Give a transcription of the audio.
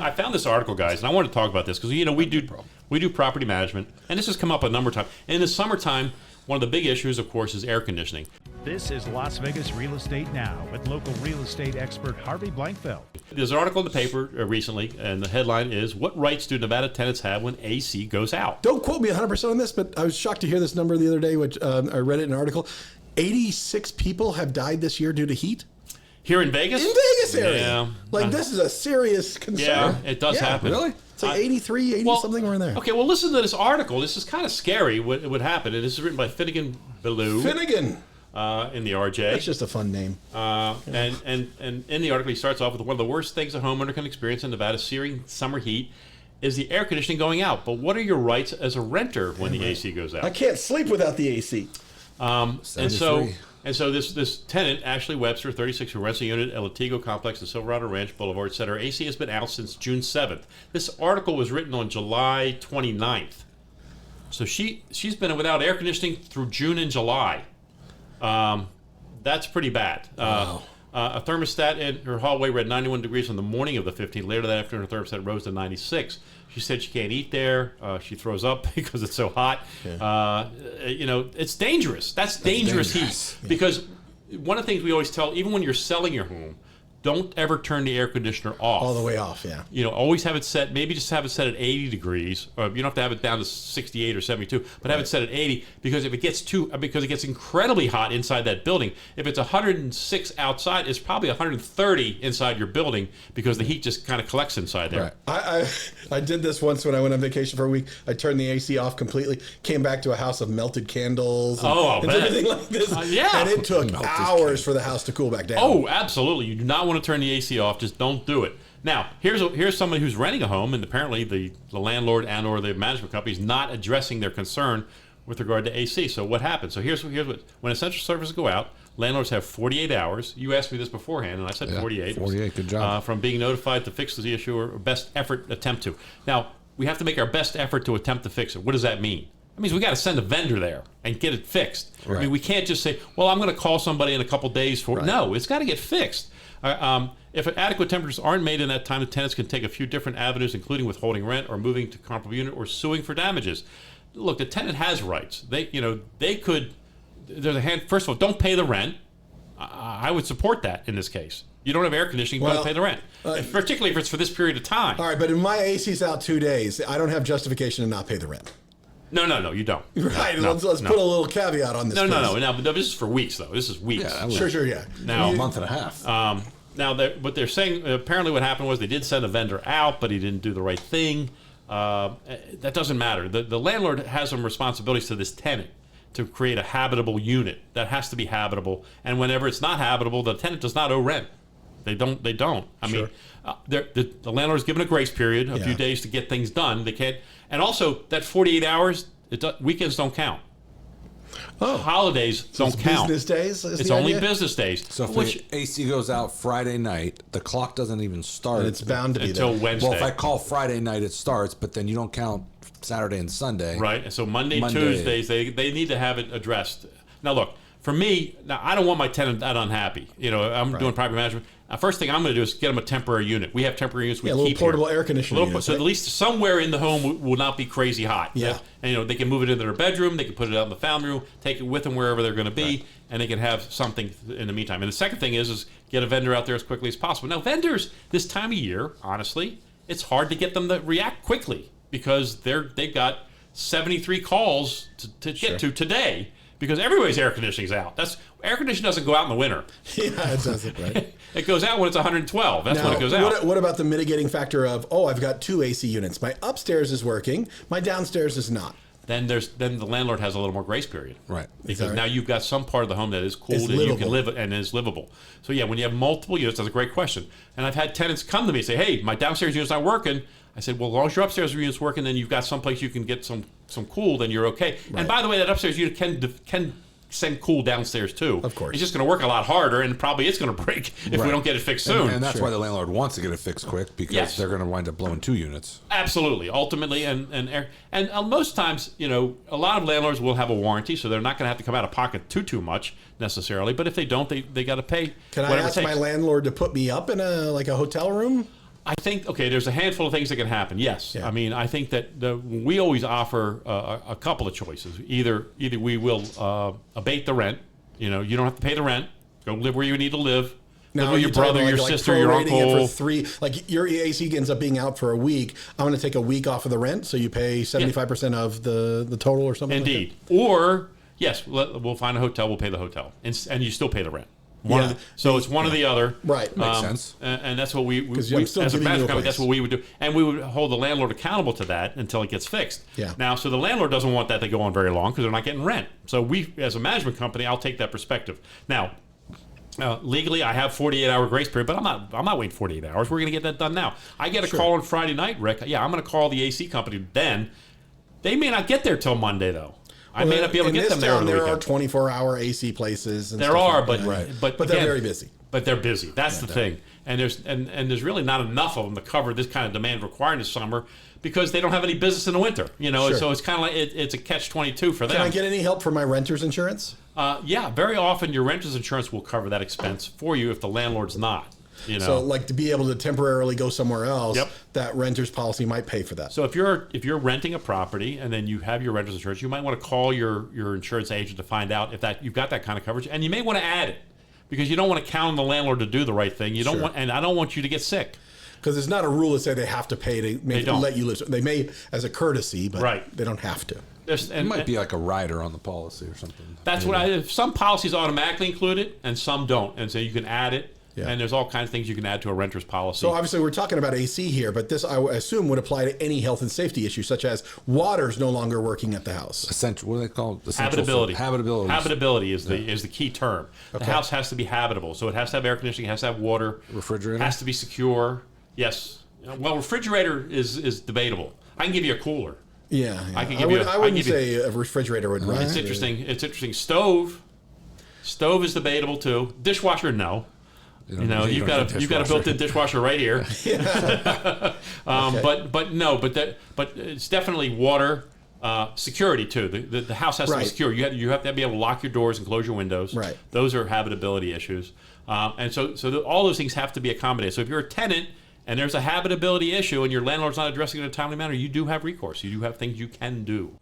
I found this article, guys, and I want to talk about this because we do property management, and this has come up a number of times. And in the summertime, one of the big issues, of course, is air conditioning. This is Las Vegas Real Estate Now with local real estate expert Harvey Blankfeld. There's an article in the paper recently, and the headline is, "What rights do Nevada tenants have when AC goes out?" Don't quote me 100% on this, but I was shocked to hear this number the other day, which I read it in an article. 86 people have died this year due to heat. Here in Vegas? In Vegas area. Yeah. This is a serious concern. Yeah, it does happen. Really? It's like 83, 80 something around there. Okay, well, listen to this article. This is kind of scary what would happen. And this is written by Finnegan Ballou. Finnegan. In the RJ. That's just a fun name. And in the article, he starts off with one of the worst things a homeowner can experience in Nevada's searing summer heat is the air conditioning going out. But what are your rights as a renter when the AC goes out? I can't sleep without the AC. And so this tenant, Ashley Webster, 36, who rents a unit at Latigo Complex and Silverado Ranch Boulevard, said her AC has been out since June 7th. This article was written on July 29th. So she's been without air conditioning through June and July. That's pretty bad. Wow. A thermostat in her hallway read 91 degrees on the morning of the 15th. Later that afternoon, her thermostat rose to 96. She said she can't eat there. She throws up because it's so hot. Yeah. It's dangerous. That's dangerous heat. Yeah. Because one of the things we always tell, even when you're selling your home, don't ever turn the air conditioner off. All the way off, yeah. Always have it set, maybe just have it set at 80 degrees. Or you don't have to have it down to 68 or 72, but have it set at 80 because if it gets because it gets incredibly hot inside that building. If it's 106 outside, it's probably 130 inside your building because the heat just kind of collects inside there. Right. I did this once when I went on vacation for a week. I turned the AC off completely, came back to a house of melted candles and everything like this. And it took hours for the house to cool back down. Oh, absolutely. You do not want to turn the AC off. Just don't do it. Now, here's somebody who's renting a home, and apparently the landlord and or the management company is not addressing their concern with regard to AC. So what happens? So here's what when essential services go out, landlords have 48 hours. You asked me this beforehand, and I said 48. 48, good job. From being notified to fix the issue or best effort attempt to. Now, we have to make our best effort to attempt to fix it. What does that mean? That means we got to send a vendor there and get it fixed. Right. I mean, we can't just say, well, I'm going to call somebody in a couple days for it. No, it's got to get fixed. If adequate temperatures aren't made in that time, the tenants can take a few different avenues, including withholding rent or moving to comparable unit or suing for damages. Look, the tenant has rights. They could. There's a hand. First of all, don't pay the rent. I would support that in this case. You don't have air conditioning, don't pay the rent, particularly if it's for this period of time. All right, but if my AC's out 2 days, I don't have justification to not pay the rent. No, you don't. Right. Let's put a little caveat on this. No. Now, this is for weeks, though. This is weeks. Yeah, sure, yeah. Now, a month and a half. Now, what they're saying, apparently what happened was they did send a vendor out, but he didn't do the right thing. That doesn't matter. The landlord has some responsibilities to this tenant to create a habitable unit. That has to be habitable. And whenever it's not habitable, the tenant does not owe rent. They don't. I mean, the landlord's given a grace period, a few days to get things done. They can't. And also, that 48 hours, weekends don't count. Holidays don't count. Business days? It's only business days. So if the AC goes out Friday night, the clock doesn't even start. And it's bound to be until there. Wednesday. Well, if I call Friday night, it starts, but then you don't count Saturday and Sunday. Right. And so Monday, Tuesdays, they need to have it addressed. Now, look, for me, I don't want my tenant that unhappy. I'm doing property management. First thing I'm going to do is get them a temporary unit. We have temporary units we keep a little portable air conditioning unit. So at least somewhere in the home will not be crazy hot. Yeah. And they can move it into their bedroom. They can put it out in the family room, take it with them wherever they're going to be, and they can have something in the meantime. And the second thing is get a vendor out there as quickly as possible. Now, vendors, this time of year, honestly, it's hard to get them to react quickly because they've got 73 calls to get to today. Because everybody's air conditioning's out. Air conditioning doesn't go out in the winter. Yeah, it doesn't, right? It goes out when it's 112. That's when it goes out. What about the mitigating factor of, I've got 2 AC units. My upstairs is working. My downstairs is not. Then the landlord has a little more grace period. Right. Because now you've got some part of the home that is cooled and you can live and is livable. So yeah, when you have multiple units, that's a great question. And I've had tenants come to me and say, hey, my downstairs unit's not working. I said, well, as long as your upstairs unit's working, then you've got someplace you can get some cool, then you're okay. Right. And by the way, that upstairs unit can send cool downstairs too. Of course. It's just going to work a lot harder, and probably it's going to break if we don't get it fixed soon. And that's why the landlord wants to get it fixed quick, because they're going to wind up blowing 2 units. Absolutely. Ultimately, and most times, a lot of landlords will have a warranty, so they're not going to have to come out of pocket too much necessarily. But if they don't, they got to pay. Can I ask my landlord to put me up in a hotel room? I think, okay, there's a handful of things that can happen. Yes. Yeah. I mean, I think that we always offer a couple of choices. Either we will abate the rent. You know, you don't have to pay the rent. Go live where you need to live. Live with your brother, your sister, your uncle. It for 3, like your AC ends up being out for a week. I'm going to take a week off of the rent, so you pay 75% of the total or something. Indeed. Like that? Or, yes, we'll find a hotel, we'll pay the hotel. And you still pay the rent. So it's one or the other. Right. Makes sense. And that's what we as a management company, that's what we would do. And we would hold the landlord accountable to that until it gets fixed. Yeah. Now, so the landlord doesn't want that to go on very long because they're not getting rent. So we, as a management company, I'll take that perspective. Now, legally, I have 48-hour grace period, but I'm not waiting 48 hours. We're going to get that done now. I get a call on Friday night, Rick. Yeah, I'm going to call the AC company then. They may not get there till Monday, though. I may not be able to get them there on the weekend. There are 24-hour AC places. And there are, like but they're very busy. But they're busy. That's the thing. And there's really not enough of them to cover this kind of demand required this summer because they don't have any business in the winter. You know, so it's kind of like it's a catch-22 for them. Can I get any help for my renter's insurance? Yeah, very often your renter's insurance will cover that expense for you if the landlord's not. You know? So, like, to be able to temporarily go somewhere else, that renter's policy might pay for that. So if you're renting a property and then you have your renter's insurance, you might want to call your insurance agent to find out if that you've got that kind of coverage, and you may want to add it because you don't want to count on the landlord to do the right thing. You don't want, and I don't want you to get sick. Because it's not a rule that say they have to pay to let you live. They may as a courtesy, but they don't have to. It might be like a rider on the policy or something. That's some policies automatically include it, and some don't, and so you can add it. Yeah. And there's all kinds of things you can add to a renter's policy. So obviously we're talking about AC here, but this I assume would apply to any health and safety issue, such as water's no longer working at the house. Essential. What do they call it? Habitability. Habitability is the key term. The house has to be habitable, so it has to have air conditioning, it has to have water, refrigerator, has to be secure. Yes. Well, refrigerator is debatable. I can give you a cooler. Yeah. I wouldn't say a refrigerator would run. It's interesting. It's interesting. Stove is debatable too. Dishwasher, no. You've got a built-in dishwasher right here. But it's definitely water, security too. The house has to be secure. You have to be able to lock your doors and close your windows. Right. Those are habitability issues, and so all those things have to be accommodated. So if you're a tenant and there's a habitability issue and your landlord's not addressing it in a timely manner, you do have recourse. You do have things you can do.